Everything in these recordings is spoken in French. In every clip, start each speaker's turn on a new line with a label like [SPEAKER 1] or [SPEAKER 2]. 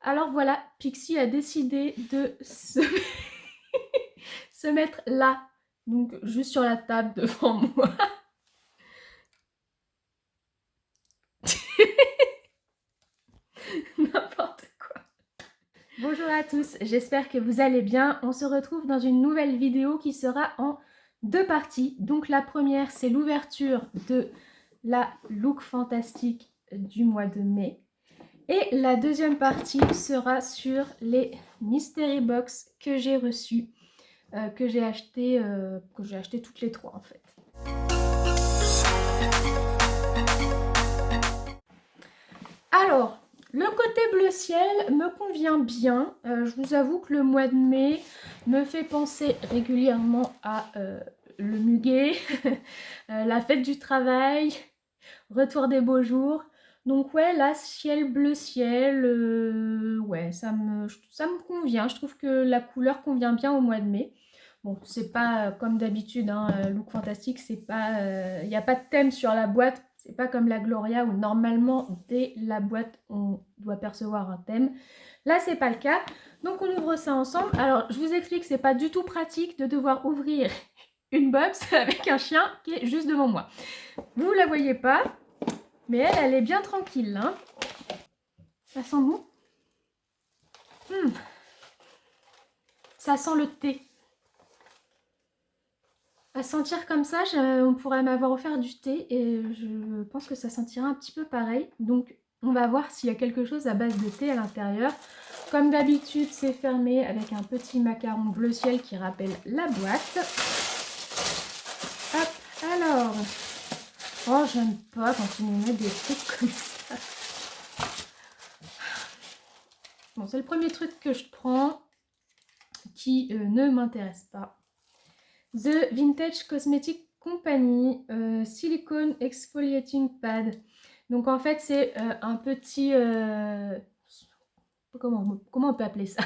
[SPEAKER 1] Alors voilà, Pixie a décidé de se mettre là, donc juste sur la table devant moi. N'importe quoi. Bonjour à tous, j'espère que vous allez bien. On se retrouve dans une nouvelle vidéo qui sera en deux parties. Donc la première, c'est l'ouverture de la look fantastique du mois de mai. Et la deuxième partie sera sur les mystery box que j'ai reçus, que j'ai acheté toutes les trois en fait. Alors, le côté bleu ciel me convient bien. Je vous avoue que le mois de mai me fait penser régulièrement à le muguet, la fête du travail, retour des beaux jours. Donc ouais, là, ciel, bleu ciel, ouais, ça me convient. Je trouve que la couleur convient bien au mois de mai. Bon, c'est pas comme d'habitude, hein, look fantastique, c'est pas, il n'y a pas de thème sur la boîte. C'est pas comme la Gloria où normalement, dès la boîte, on doit percevoir un thème. Là, c'est pas le cas. Donc, on ouvre ça ensemble. Alors, je vous explique, c'est pas du tout pratique de devoir ouvrir une box avec un chien qui est juste devant moi. Vous la voyez pas, mais elle est bien tranquille. Hein. Ça sent bon. Ça sent le thé. À sentir comme ça, on pourrait m'avoir offert du thé et je pense que ça sentira un petit peu pareil. Donc on va voir s'il y a quelque chose à base de thé à l'intérieur. Comme d'habitude, c'est fermé avec un petit macaron bleu ciel qui rappelle la boîte. Hop, alors. Oh, j'aime pas quand ils nous mettent des trucs comme ça. Bon, c'est le premier truc que je prends qui ne m'intéresse pas. The Vintage Cosmetic Company Silicone Exfoliating Pad. Donc en fait c'est un petit... comment on peut appeler ça?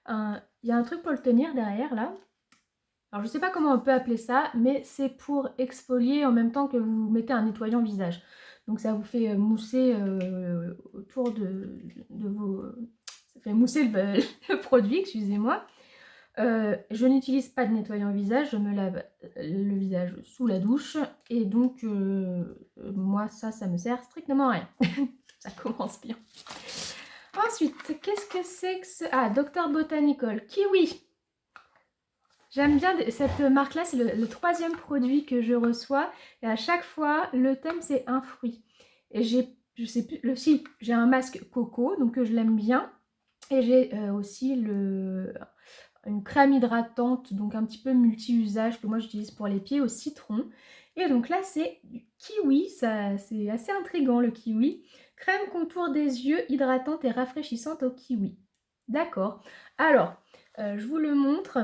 [SPEAKER 1] Il y a un truc pour le tenir derrière là. Alors je sais pas comment on peut appeler ça, mais c'est pour exfolier en même temps que vous mettez un nettoyant visage. Donc ça vous fait mousser autour de vos... Ça fait mousser le produit, excusez-moi. Je n'utilise pas de nettoyant visage, je me lave le visage sous la douche et donc moi ça me sert strictement à rien. Ça commence bien. Ensuite, qu'est-ce que c'est que ce... Ah, Dr Botanical, Kiwi. J'aime bien cette marque-là, c'est le troisième produit que je reçois et à chaque fois le thème c'est un fruit. Et je sais plus, si, j'ai un masque coco donc je l'aime bien et j'ai aussi une crème hydratante, donc un petit peu multi-usage que moi j'utilise pour les pieds au citron. Et donc là c'est du kiwi, ça c'est assez intriguant le kiwi. Crème contour des yeux hydratante et rafraîchissante au kiwi. D'accord. Alors, je vous le montre.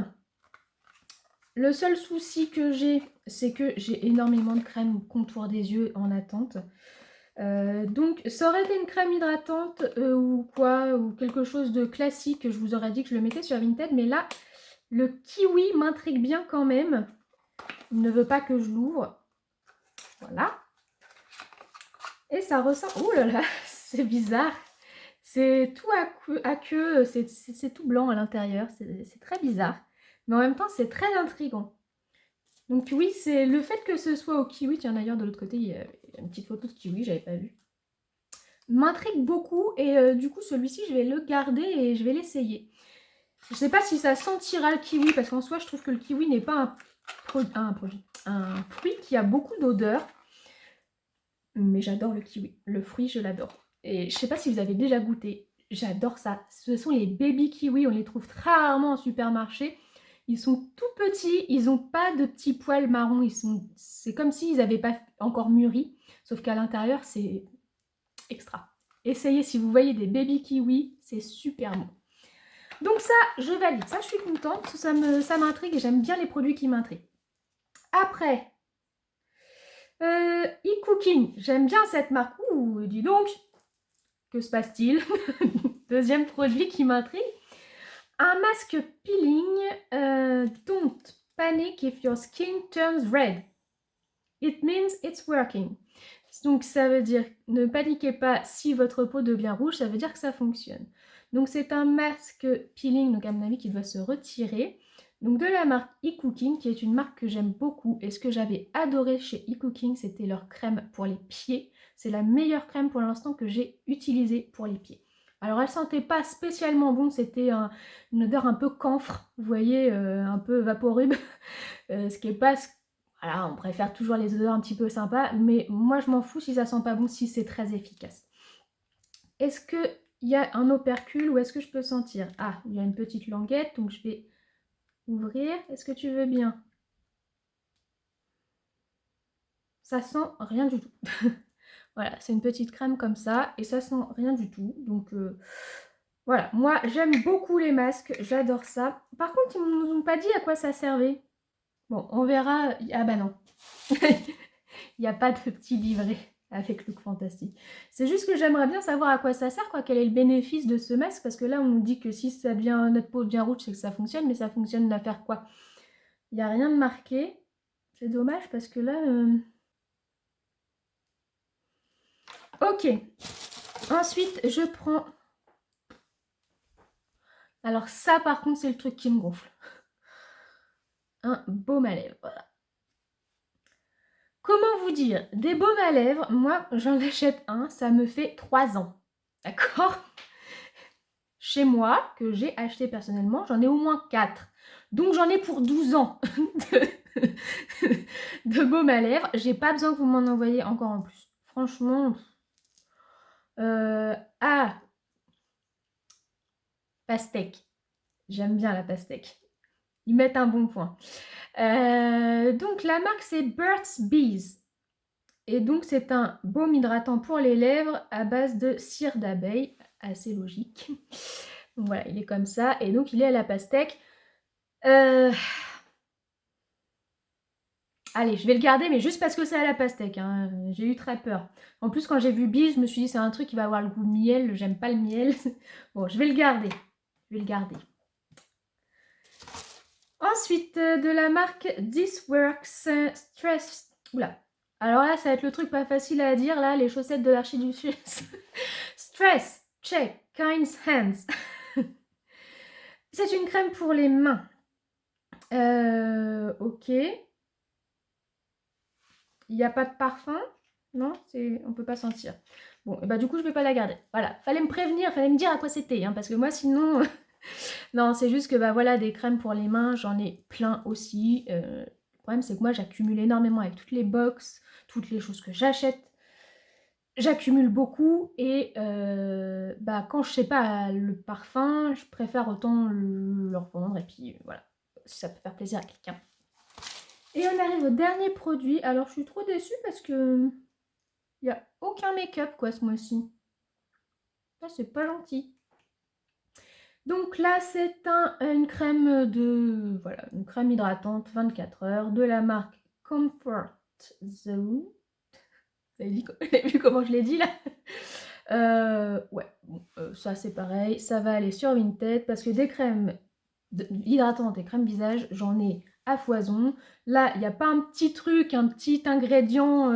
[SPEAKER 1] Le seul souci que j'ai, c'est que j'ai énormément de crème contour des yeux en attente. Donc ça aurait été une crème hydratante ou quoi, ou quelque chose de classique, je vous aurais dit que je le mettais sur Vinted, mais là, le kiwi m'intrigue bien quand même. Il ne veut pas que je l'ouvre. Voilà. Et ça ressemble... Oh là là, c'est bizarre. C'est tout à queue, c'est tout blanc à l'intérieur, c'est très bizarre. Mais en même temps, c'est très intriguant. Donc oui, c'est le fait que ce soit au kiwi. Tiens, d'ailleurs, de l'autre côté, il y a une petite photo de kiwi, j'avais pas vu. M'intrigue beaucoup et du coup, celui-ci, je vais le garder et je vais l'essayer. Je sais pas si ça sentira le kiwi, parce qu'en soi, je trouve que le kiwi n'est pas un fruit qui a beaucoup d'odeur. Mais j'adore le kiwi. Le fruit, je l'adore. Et je sais pas si vous avez déjà goûté. J'adore ça. Ce sont les baby kiwis. On les trouve très rarement en supermarché. Ils sont tout petits. Ils n'ont pas de petits poils marrons. C'est comme s'ils n'avaient pas encore mûri. Sauf qu'à l'intérieur, c'est extra. Essayez si vous voyez des baby kiwis. C'est super bon. Donc ça, je valide. Ça, je suis contente. Ça m'intrigue et j'aime bien les produits qui m'intriguent. Après, e-cooking, j'aime bien cette marque. Ouh, dis donc, que se passe-t-il? Deuxième produit qui m'intrigue. Un masque peeling, don't panic if your skin turns red. It means it's working. Donc ça veut dire, ne paniquez pas si votre peau devient rouge, ça veut dire que ça fonctionne. Donc c'est un masque peeling, donc à mon avis qui doit se retirer. Donc de la marque eCooking, qui est une marque que j'aime beaucoup. Et ce que j'avais adoré chez eCooking, c'était leur crème pour les pieds. C'est la meilleure crème pour l'instant que j'ai utilisée pour les pieds. Alors elle sentait pas spécialement bon, c'était une odeur un peu camphre, vous voyez, un peu vaporub. Ce qui est pas... Voilà, on préfère toujours les odeurs un petit peu sympas, mais moi je m'en fous si ça sent pas bon, si c'est très efficace. Est-ce qu'il y a un opercule ou est-ce que je peux sentir? Ah, il y a une petite languette, donc je vais ouvrir. Est-ce que tu veux bien? Ça sent rien du tout. Voilà, c'est une petite crème comme ça et ça sent rien du tout. Donc voilà, moi j'aime beaucoup les masques, j'adore ça. Par contre, ils ne nous ont pas dit à quoi ça servait. Bon, on verra. Ah bah non. Il n'y a pas de petit livret avec Look Fantastique. C'est juste que j'aimerais bien savoir à quoi ça sert, quoi, quel est le bénéfice de ce masque, parce que là on nous dit que si ça devient, notre peau devient rouge, c'est que ça fonctionne, mais ça fonctionne à faire quoi? Il n'y a rien de marqué. C'est dommage parce que là... Ok. Ensuite, je prends... Alors ça, par contre, c'est le truc qui me gonfle. Un baume à lèvres, voilà. Comment vous dire? Des baumes à lèvres, moi, j'en achète un, ça me fait 3 ans. D'accord? Chez moi, que j'ai acheté personnellement, j'en ai au moins 4. Donc j'en ai pour 12 ans de baume à lèvres. J'ai pas besoin que vous m'en envoyiez encore en plus. Franchement... Ah, pastèque. J'aime bien la pastèque. Ils mettent un bon point. Donc la marque c'est Burt's Bees. Et donc c'est un baume hydratant pour les lèvres à base de cire d'abeille. Assez logique. Donc voilà, il est comme ça. Et donc il est à la pastèque. Allez, je vais le garder, mais juste parce que c'est à la pastèque. Hein. J'ai eu très peur. En plus, quand j'ai vu Bees, je me suis dit c'est un truc qui va avoir le goût de miel. J'aime pas le miel. Bon, je vais le garder. Je vais le garder. Ensuite, de la marque This Works Stress. Oula. Alors là, ça va être le truc pas facile à dire, là, les chaussettes de l'archiduchesse. Stress, check, Kind's Hands. C'est une crème pour les mains. Ok. Il n'y a pas de parfum. Non, on peut pas sentir. Bon, et bah du coup, je vais pas la garder. Voilà, fallait me prévenir, fallait me dire à quoi c'était, hein, parce que moi, sinon... Non, c'est juste que bah voilà, des crèmes pour les mains, j'en ai plein aussi. Le problème, c'est que moi, j'accumule énormément avec toutes les box, toutes les choses que j'achète. J'accumule beaucoup et bah, quand je sais pas le parfum, je préfère autant le revendre et puis voilà, si ça peut faire plaisir à quelqu'un. Et on arrive au dernier produit. Alors, je suis trop déçue parce que il n'y a aucun make-up quoi ce mois-ci. Ça, c'est pas gentil. Donc là, c'est une crème voilà, une crème hydratante 24 heures de la marque Comfort Zone. Vous avez vu comment je l'ai dit là? Ouais, bon, ça c'est pareil, ça va aller sur Vinted parce que des crèmes hydratantes et crèmes visage, j'en ai à foison. Là, il n'y a pas un petit truc, un petit ingrédient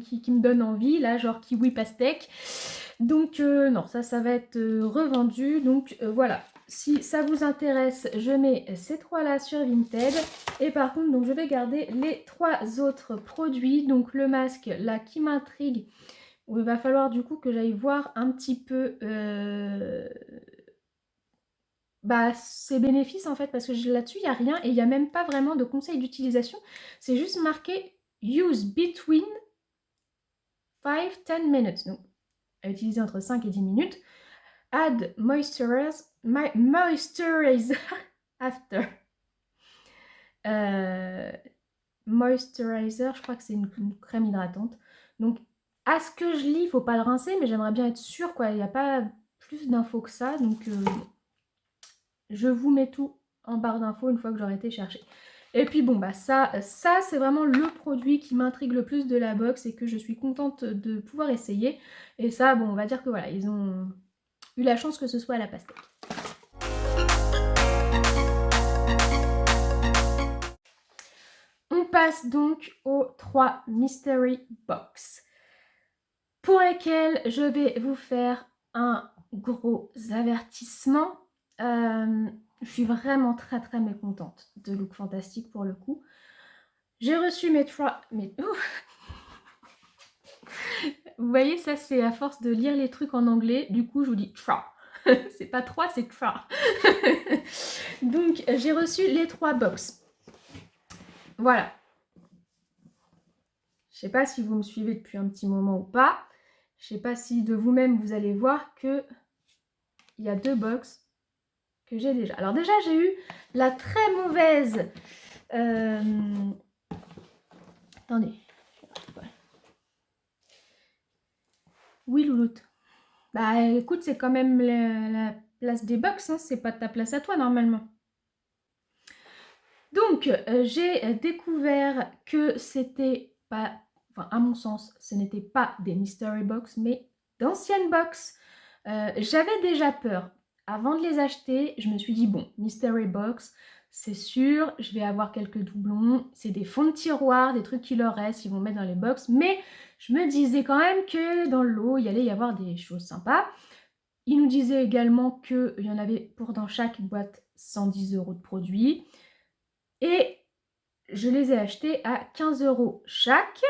[SPEAKER 1] qui me donne envie, là, genre kiwi pastèque. Donc non, ça va être revendu. Donc voilà, si ça vous intéresse, je mets ces 3 là sur Vinted. Et par contre, donc je vais garder les 3 autres produits. Donc le masque là qui m'intrigue, où il va falloir du coup que j'aille voir un petit peu bah, ses bénéfices en fait, parce que là-dessus il n'y a rien et il n'y a même pas vraiment de conseils d'utilisation. C'est juste marqué use between 5-10 minutes. Donc à utiliser entre 5 et 10 minutes. Add moisturizer after. Moisturizer, je crois que c'est une crème hydratante. Donc, à ce que je lis, il ne faut pas le rincer, mais j'aimerais bien être sûre, quoi. Il n'y a pas plus d'infos que ça. Donc, je vous mets tout en barre d'infos une fois que j'aurai été chercher. Et puis bon, bah ça c'est vraiment le produit qui m'intrigue le plus de la box et que je suis contente de pouvoir essayer. Et ça, bon, on va dire que voilà, ils ont eu la chance que ce soit à la pastèque. passe donc aux 3 Mystery Box pour lesquels je vais vous faire un gros avertissement. Je suis vraiment très mécontente de Look Fantastic pour le coup. J'ai reçu mes 3... Vous voyez, ça c'est à force de lire les trucs en anglais, du coup je vous dis 3. C'est pas 3, c'est 3. Donc j'ai reçu les 3 box. Voilà. Je sais pas si vous me suivez depuis un petit moment ou pas. Je sais pas si de vous-même vous allez voir que il y a 2 box que j'ai déjà. Alors déjà j'ai eu la très mauvaise... Attendez. Oui Louloute. Bah écoute, c'est quand même la place des box, hein, c'est pas ta place à toi normalement. Donc j'ai découvert que c'était pas, enfin à mon sens, ce n'était pas des mystery box, mais d'anciennes box. J'avais déjà peur. Avant de les acheter, je me suis dit bon, mystery box, c'est sûr, je vais avoir quelques doublons, c'est des fonds de tiroir, des trucs qui leur restent, ils vont mettre dans les box, mais je me disais quand même que dans le lot, il allait y avoir des choses sympas. Il nous disait également qu'il y en avait pour dans chaque boîte 110 € de produits. Et je les ai achetées à 15 € chaque,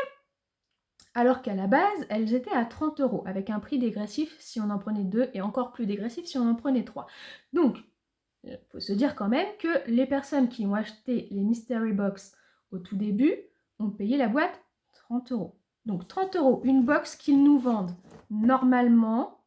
[SPEAKER 1] alors qu'à la base, elles étaient à 30 € avec un prix dégressif si on en prenait 2 et encore plus dégressif si on en prenait 3. Donc, il faut se dire quand même que les personnes qui ont acheté les Mystery Box au tout début ont payé la boîte 30 €. Donc 30 € une box qu'ils nous vendent normalement.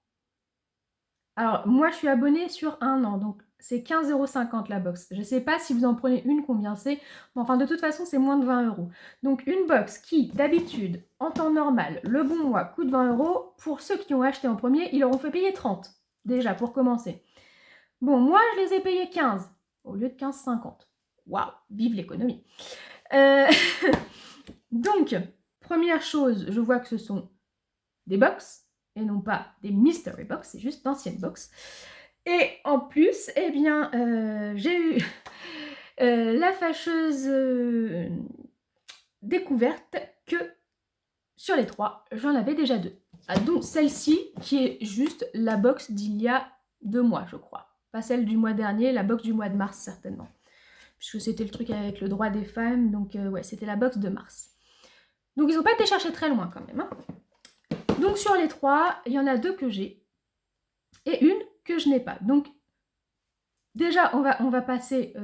[SPEAKER 1] Alors, moi, je suis abonnée sur 1 an, donc c'est 15,50 € la box. Je ne sais pas si vous en prenez une, combien c'est, mais enfin, de toute façon, c'est moins de 20 €. Donc, une box qui, d'habitude, en temps normal, le bon mois, coûte 20 €, pour ceux qui ont acheté en premier, ils leur ont fait payer 30, déjà, pour commencer. Bon, moi, je les ai payés 15, au lieu de 15,50. Waouh, vive l'économie. Donc, première chose, je vois que ce sont des box, et non pas des mystery box, c'est juste d'anciennes box. Et en plus, eh bien, j'ai eu la fâcheuse découverte que sur les 3, j'en avais déjà 2. Ah, donc celle-ci, qui est juste la box d'il y a 2 mois, je crois. Pas celle du mois dernier, la box du mois de mars, certainement. Puisque c'était le truc avec le droit des femmes, donc ouais, c'était la box de mars. Donc ils n'ont pas été chercher très loin quand même, hein. Donc sur les 3, il y en a 2 que j'ai et une que je n'ai pas. Donc déjà, on va passer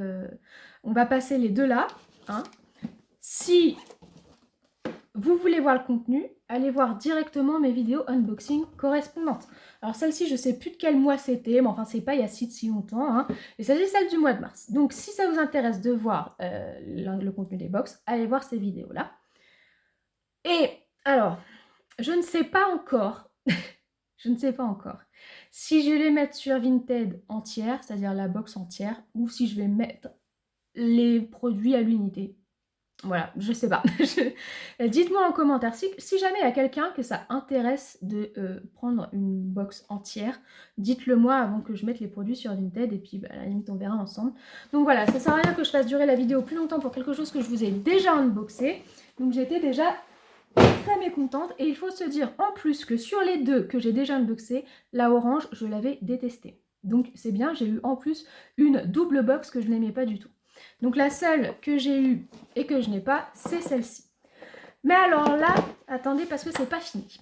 [SPEAKER 1] les 2 là, hein. Si vous voulez voir le contenu, allez voir directement mes vidéos unboxing correspondantes. Alors celle-ci, je ne sais plus de quel mois c'était, mais enfin c'est pas il y a si longtemps, hein. Et c'est celle du mois de mars. Donc si ça vous intéresse de voir le contenu des box, allez voir ces vidéos-là. Et alors, je ne sais pas encore, je ne sais pas encore si je vais les mettre sur Vinted entière, c'est-à-dire la box entière, ou si je vais mettre les produits à l'unité. Voilà, je sais pas. Dites-moi en commentaire si jamais il y a quelqu'un que ça intéresse de prendre une box entière, dites-le moi avant que je mette les produits sur Vinted et puis bah, à la limite on verra ensemble. Donc voilà, ça sert à rien que je fasse durer la vidéo plus longtemps pour quelque chose que je vous ai déjà unboxé. Donc j'étais déjà très mécontente et il faut se dire en plus que sur les 2 que j'ai déjà unboxé, la orange je l'avais détestée. Donc c'est bien, j'ai eu en plus une double box que je n'aimais pas du tout. Donc la seule que j'ai eue et que je n'ai pas, c'est celle-ci. Mais alors là, attendez parce que c'est pas fini.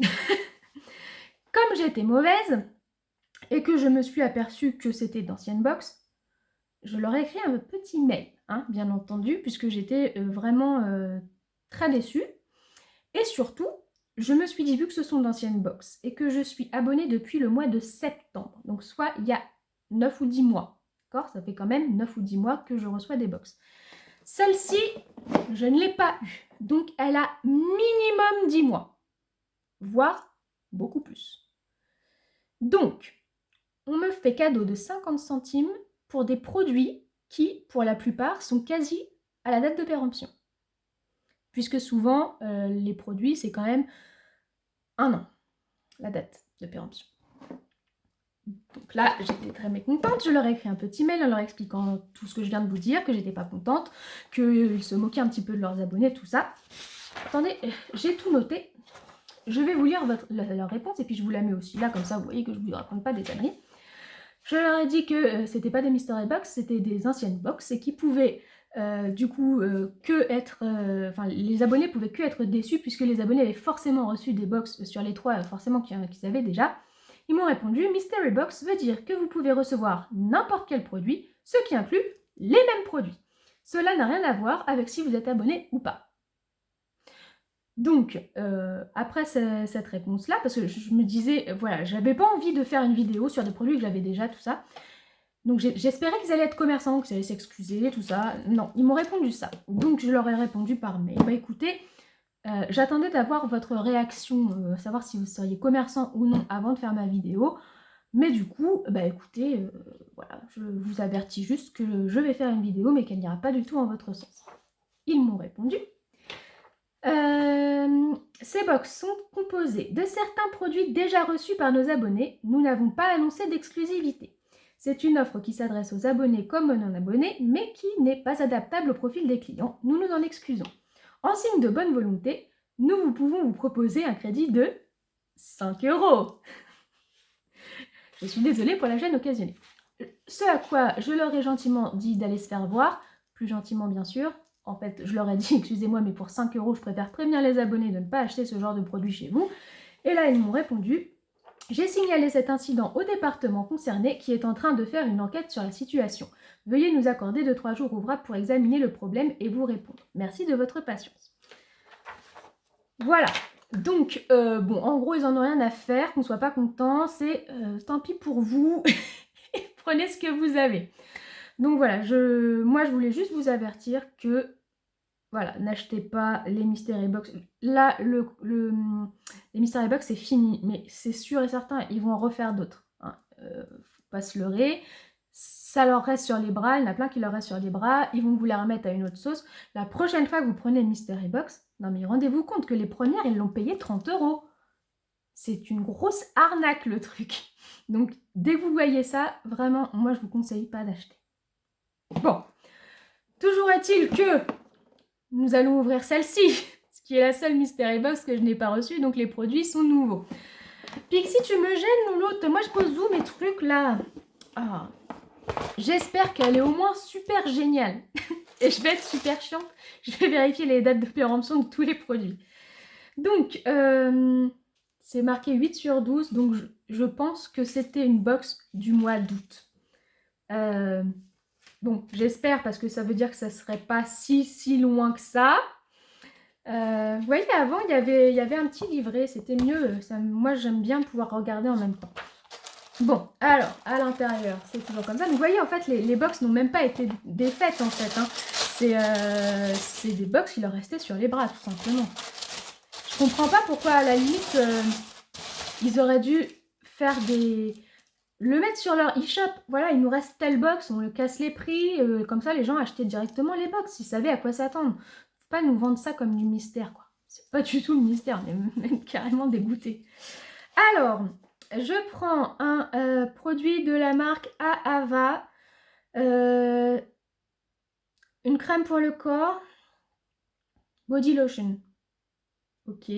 [SPEAKER 1] Comme j'étais mauvaise et que je me suis aperçue que c'était d'anciennes box, je leur ai écrit un petit mail, hein, bien entendu, puisque j'étais vraiment très déçue. Et surtout, je me suis dit, vu que ce sont d'anciennes box et que je suis abonnée depuis le mois de septembre, donc soit il y a 9 ou 10 mois, d'accord, ça fait quand même 9 ou 10 mois que je reçois des box. Celle-ci, je ne l'ai pas eue, donc elle a minimum 10 mois, voire beaucoup plus. Donc, on me fait cadeau de 50 centimes pour des produits qui, pour la plupart, sont quasi à la date de péremption. Puisque souvent, les produits, c'est quand même 1 an, la date de péremption. Donc là, j'étais très mécontente, je leur ai écrit un petit mail en leur expliquant tout ce que je viens de vous dire, que j'étais pas contente, qu'ils se moquaient un petit peu de leurs abonnés, tout ça. Attendez, j'ai tout noté. Je vais vous lire leur réponse et puis je vous la mets aussi là, comme ça vous voyez que je vous raconte pas des conneries. Je leur ai dit que c'était pas des mystery box, c'était des anciennes box et qui pouvaient du coup que être... Enfin, les abonnés pouvaient que être déçus puisque les abonnés avaient forcément reçu des box sur les 3, forcément qu'ils avaient déjà. Ils m'ont répondu, Mystery Box veut dire que vous pouvez recevoir n'importe quel produit, ce qui inclut les mêmes produits. Cela n'a rien à voir avec si vous êtes abonné ou pas. Donc, après cette réponse-là, parce que je me disais, voilà, j'avais pas envie de faire une vidéo sur des produits que j'avais déjà, tout ça. Donc j'espérais qu'ils allaient être commerçants, qu'ils allaient s'excuser, tout ça. Non, ils m'ont répondu ça. Donc je leur ai répondu par mail. Bah écoutez, j'attendais d'avoir votre réaction, savoir si vous seriez commerçant ou non avant de faire ma vidéo. Mais du coup, bah écoutez, voilà, je vous avertis juste que je vais faire une vidéo, mais qu'elle n'ira pas du tout en votre sens. Ils m'ont répondu. Ces box sont composées de certains produits déjà reçus par nos abonnés. Nous n'avons pas annoncé d'exclusivité. C'est une offre qui s'adresse aux abonnés comme aux non-abonnés, mais qui n'est pas adaptable au profil des clients. Nous nous en excusons. En signe de bonne volonté, nous pouvons vous proposer un crédit de 5 €. Je suis désolée pour la gêne occasionnée. Ce à quoi je leur ai gentiment dit d'aller se faire voir, plus gentiment bien sûr. En fait, je leur ai dit, excusez-moi, mais pour 5 €, je préfère prévenir les abonnés de ne pas acheter ce genre de produit chez vous. Et là, ils m'ont répondu, j'ai signalé cet incident au département concerné qui est en train de faire une enquête sur la situation. Veuillez nous accorder 2-3 jours ouvrables pour examiner le problème et vous répondre. Merci de votre patience. Voilà. Donc, bon, en gros, ils en ont rien à faire, qu'on soit pas content, c'est tant pis pour vous, prenez ce que vous avez. Donc voilà, moi je voulais juste vous avertir que, voilà, n'achetez pas les Mystery Box. Là, les Mystery Box, c'est fini, mais c'est sûr et certain, ils vont en refaire d'autres. Hein. Faut pas se leurrer. Ça leur reste sur les bras, il y en a plein qui leur restent sur les bras, ils vont vous les remettre à une autre sauce. La prochaine fois que vous prenez une Mystery Box, non mais rendez-vous compte que les premières, ils l'ont payé 30 €. C'est une grosse arnaque le truc. Donc, dès que vous voyez ça, vraiment, moi je vous conseille pas d'acheter. Bon, toujours est-il que nous allons ouvrir celle-ci, ce qui est la seule Mystery Box que je n'ai pas reçue, donc les produits sont nouveaux. Pixie, tu me gênes, Louloute. Moi, je pose où mes trucs, là? Ah. J'espère qu'elle est au moins super géniale. Et je vais être super chiante. Je vais vérifier les dates de péremption de tous les produits. Donc, c'est marqué 8 sur 12, donc je pense que c'était une box du mois d'août. Bon, j'espère parce que ça veut dire que ça serait pas si loin que ça. Vous voyez, avant, il y avait un petit livret, c'était mieux. Moi, j'aime bien pouvoir regarder en même temps. Bon, alors, à l'intérieur, c'est toujours comme ça. Donc, vous voyez, en fait, les box n'ont même pas été défaites, en fait. Hein. C'est des box qui leur restaient sur les bras, tout simplement. Je comprends pas pourquoi, à la limite, ils auraient dû faire le mettre sur leur e-shop. Voilà, il nous reste telle box, on le casse les prix. Comme ça, les gens achetaient directement les box. Ils savaient à quoi s'attendre. Faut pas nous vendre ça comme du mystère, quoi. C'est pas du tout le mystère, on est même carrément dégoûté. Alors, je prends un produit de la marque Aava. Une crème pour le corps. Body lotion. Ok.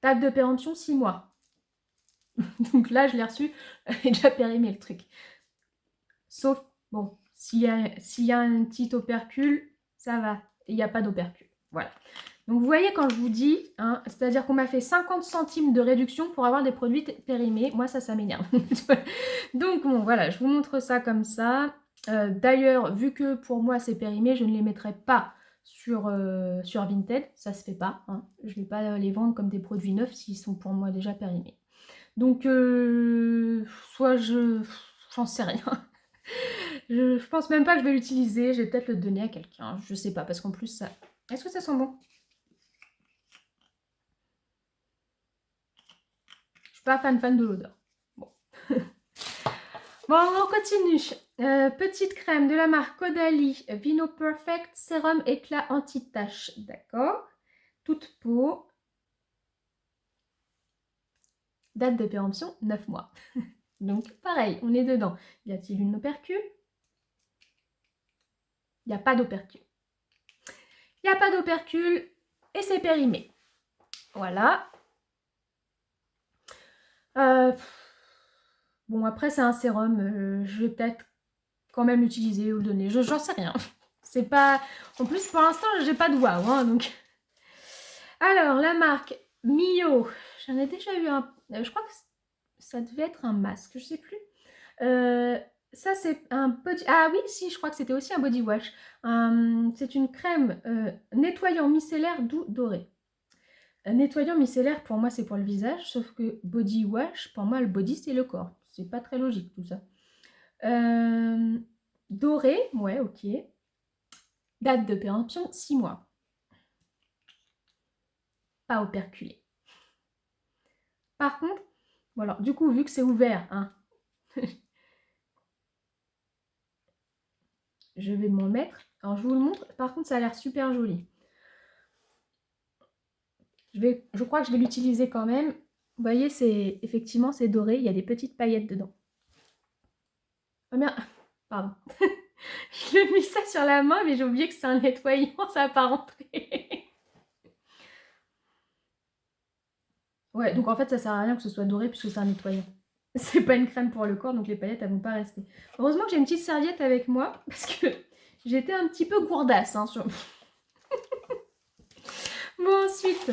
[SPEAKER 1] Date de péremption 6 mois. Donc là, je l'ai reçu, j'ai déjà périmé le truc. Sauf, bon, s'il y a un petit opercule, ça va. Il n'y a pas d'opercule. Voilà. Donc vous voyez quand je vous dis, hein, c'est-à-dire qu'on m'a fait 50 centimes de réduction pour avoir des produits périmés. Moi, ça m'énerve. Donc bon, voilà, je vous montre ça comme ça. D'ailleurs, vu que pour moi c'est périmé, je ne les mettrai pas sur Vinted. Ça se fait pas. Hein. Je ne vais pas les vendre comme des produits neufs s'ils sont pour moi déjà périmés. Donc, soit j'en sais rien. Je pense même pas que je vais l'utiliser. Je vais peut-être le donner à quelqu'un. Je sais pas, parce qu'en plus, ça... Est-ce que ça sent bon? Je suis pas fan de l'odeur. Bon. Bon, on continue. Petite crème de la marque Caudalie Vino Perfect Sérum éclat anti-tache. D'accord. Toute peau. Date de péremption, 9 mois. Donc pareil, on est dedans. Y a-t-il une opercule? Il n'y a pas d'opercule. Il n'y a pas d'opercule et c'est périmé. Voilà. Bon, après, c'est un sérum. Je vais peut-être quand même l'utiliser ou le donner. J'en sais rien. C'est pas... En plus, pour l'instant, j'ai pas de waouh. Hein, donc... Alors, la marque Mio. J'en ai déjà eu un... je crois que ça devait être un masque. Je sais plus. Ça, c'est un body... Ah oui, si, je crois que c'était aussi un body wash. C'est une crème nettoyant micellaire doux doré. Nettoyant micellaire, pour moi, c'est pour le visage, sauf que body wash, pour moi, le body, c'est le corps. C'est pas très logique, tout ça. Doré, ouais, ok. Date de péremption, 6 mois. Pas operculé. Par contre, voilà, du coup, vu que c'est ouvert, hein, je vais m'en mettre. Alors, je vous le montre. Par contre, ça a l'air super joli. Je crois que je vais l'utiliser quand même. Vous voyez, effectivement, c'est doré. Il y a des petites paillettes dedans. Oh merde, pardon. Je l'ai mis ça sur la main, mais j'ai oublié que c'est un nettoyant, ça n'a pas rentré. Ouais, donc en fait, ça sert à rien que ce soit doré puisque c'est un nettoyant. C'est pas une crème pour le corps, donc les paillettes, elles vont pas rester. Heureusement que j'ai une petite serviette avec moi, parce que j'étais un petit peu gourdasse. Hein, sur... Bon, ensuite...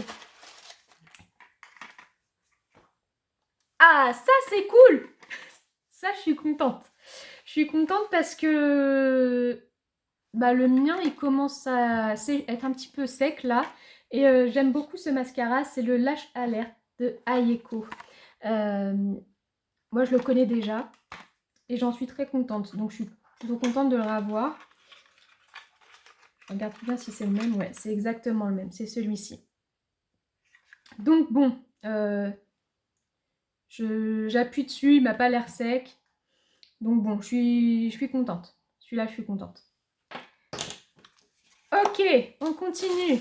[SPEAKER 1] Ah, ça, c'est cool. Ça, je suis contente. Je suis contente parce que bah, le mien, il commence à être un petit peu sec, là. Et j'aime beaucoup ce mascara. C'est le Lash Alert de Ayeko. Moi, je le connais déjà. Et j'en suis très contente. Donc, je suis plutôt contente de le revoir. Je regarde bien si c'est le même. Ouais, c'est exactement le même. C'est celui-ci. Donc, bon. J'appuie dessus. Il m'a pas l'air sec. Donc, bon, je suis contente. Celui-là, je suis contente. Ok, on continue.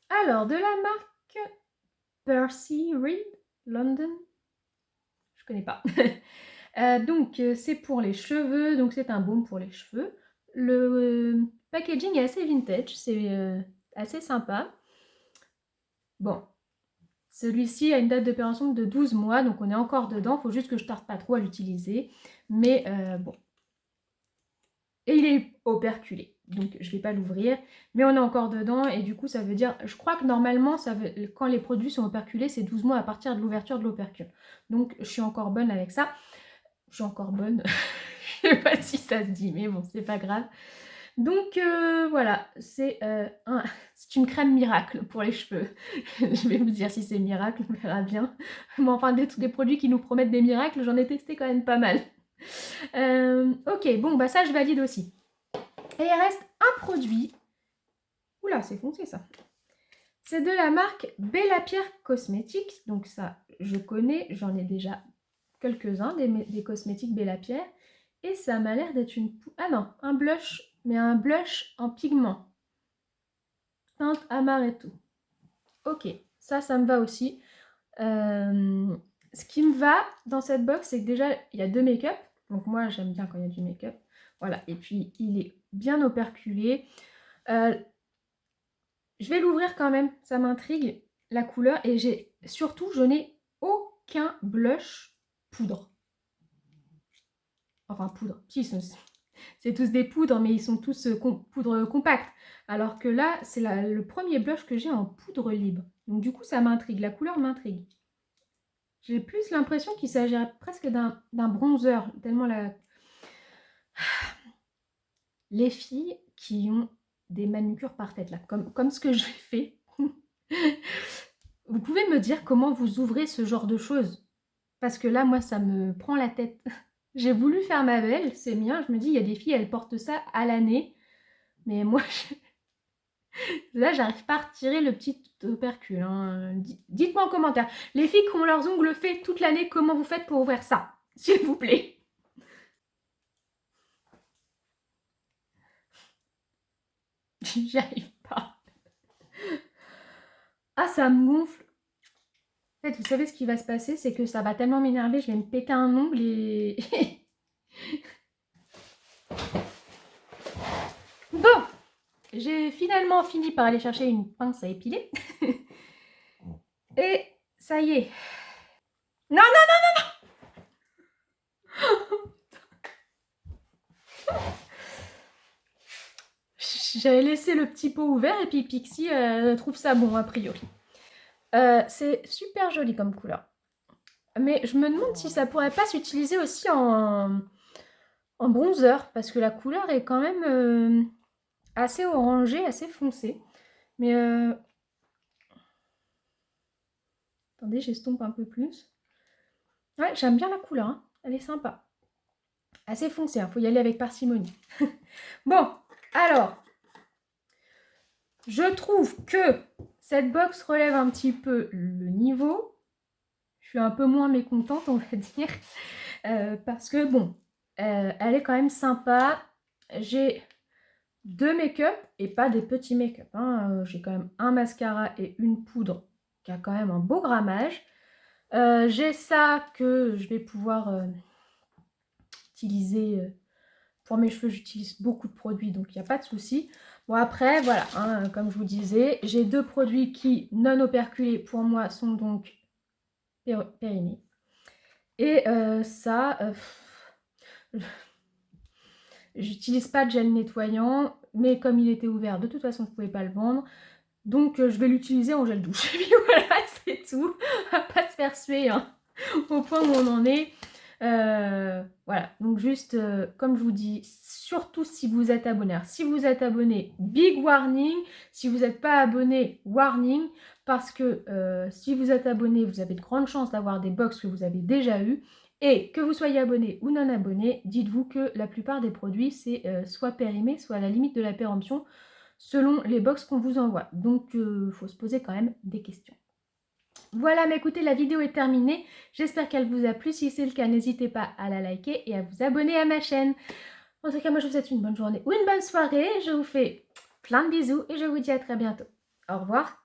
[SPEAKER 1] Alors, de la marque Percy Reed, London. Je connais pas. Donc, c'est pour les cheveux. Donc, c'est un baume pour les cheveux. Le packaging est assez vintage. C'est assez sympa. Bon. Celui-ci a une date de péremption de 12 mois. Donc, on est encore dedans. Il faut juste que je tarde pas trop à l'utiliser. Mais bon. Et il est operculé. Donc, je ne vais pas l'ouvrir. Mais on est encore dedans. Et du coup, ça veut dire... Je crois que normalement, quand les produits sont operculés, c'est 12 mois à partir de l'ouverture de l'opercule. Donc, je suis encore bonne avec ça. Je suis encore bonne. Je ne sais pas si ça se dit, mais bon, c'est pas grave. Donc, voilà. C'est une crème miracle pour les cheveux. Je vais vous dire si c'est miracle, on verra bien. Mais enfin, des produits qui nous promettent des miracles, j'en ai testé quand même pas mal. Ok, bon, bah ça, je valide aussi. Et il reste un produit. Oula, c'est foncé ça. C'est de la marque Bella Pierre Cosmetics. Donc ça, je connais, j'en ai déjà quelques-uns des cosmétiques Bella Pierre. Et ça m'a l'air d'être une... Ah non, un blush, mais un blush en pigment. Teinte amaretto. Ok, ça me va aussi. Ce qui me va dans cette box, c'est que déjà, il y a 2 make-up. Donc moi, j'aime bien quand il y a du make-up. Voilà, et puis il est bien operculé. Je vais l'ouvrir quand même, ça m'intrigue, la couleur. Et surtout, je n'ai aucun blush poudre. Enfin, poudre. Si, c'est tous des poudres, mais ils sont tous poudre compacte. Alors que là, c'est le premier blush que j'ai en poudre libre. Donc du coup, ça m'intrigue. La couleur m'intrigue. J'ai plus l'impression qu'il s'agirait presque d'un bronzer. Tellement les filles qui ont des manucures parfaites, là, comme ce que j'ai fait. Vous pouvez me dire comment vous ouvrez ce genre de choses? Parce que là, moi, ça me prend la tête. J'ai voulu faire ma belle, c'est bien. Je me dis, il y a des filles, elles portent ça à l'année. Mais moi, là, j'arrive pas à retirer le petit opercule. Hein. Dites-moi en commentaire. Les filles qui ont leurs ongles faits toute l'année, comment vous faites pour ouvrir ça? S'il vous plaît. J'y arrive pas. Ah, ça me gonfle. En fait, vous savez ce qui va se passer, c'est que ça va tellement m'énerver, je vais me péter un ongle et... Bon, j'ai finalement fini par aller chercher une pince à épiler. Et ça y est. Non, non, non, non, non. J'avais laissé le petit pot ouvert et puis Pixie trouve ça bon a priori. C'est super joli comme couleur. Mais je me demande si ça pourrait pas s'utiliser aussi en bronzer, parce que la couleur est quand même assez orangée, assez foncée. Mais attendez, j'estompe un peu plus. Ouais, j'aime bien la couleur, hein. Elle est sympa. Assez foncée, il faut y aller avec parcimonie. Bon, alors, je trouve que cette box relève un petit peu le niveau. Je suis un peu moins mécontente, on va dire. Parce que, bon, elle est quand même sympa. J'ai 2 make-up et pas des petits make-up. Hein. J'ai quand même un mascara et une poudre qui a quand même un beau grammage. J'ai ça que je vais pouvoir utiliser pour mes cheveux. J'utilise beaucoup de produits, donc il n'y a pas de souci. Bon, après, voilà, hein, comme je vous disais, j'ai 2 produits qui, non operculés pour moi, sont donc périmés. Et ça, j'utilise pas de gel nettoyant, mais comme il était ouvert, de toute façon, je ne pouvais pas le vendre. Donc, je vais l'utiliser en gel douche. Et puis voilà, c'est tout. On va pas se faire suer hein, au point où on en est. Voilà, donc juste, comme je vous dis, surtout si vous êtes abonné. Alors, si vous êtes abonné, big warning. Si vous n'êtes pas abonné, warning. Parce que si vous êtes abonné, vous avez de grandes chances d'avoir des box que vous avez déjà eues. Et que vous soyez abonné ou non abonné, dites-vous que la plupart des produits, c'est soit périmé, soit à la limite de la péremption, selon les box qu'on vous envoie. Donc, il faut se poser quand même des questions. Voilà, mais écoutez, la vidéo est terminée. J'espère qu'elle vous a plu. Si c'est le cas, n'hésitez pas à la liker et à vous abonner à ma chaîne. En tout cas, moi, je vous souhaite une bonne journée ou une bonne soirée. Je vous fais plein de bisous et je vous dis à très bientôt. Au revoir.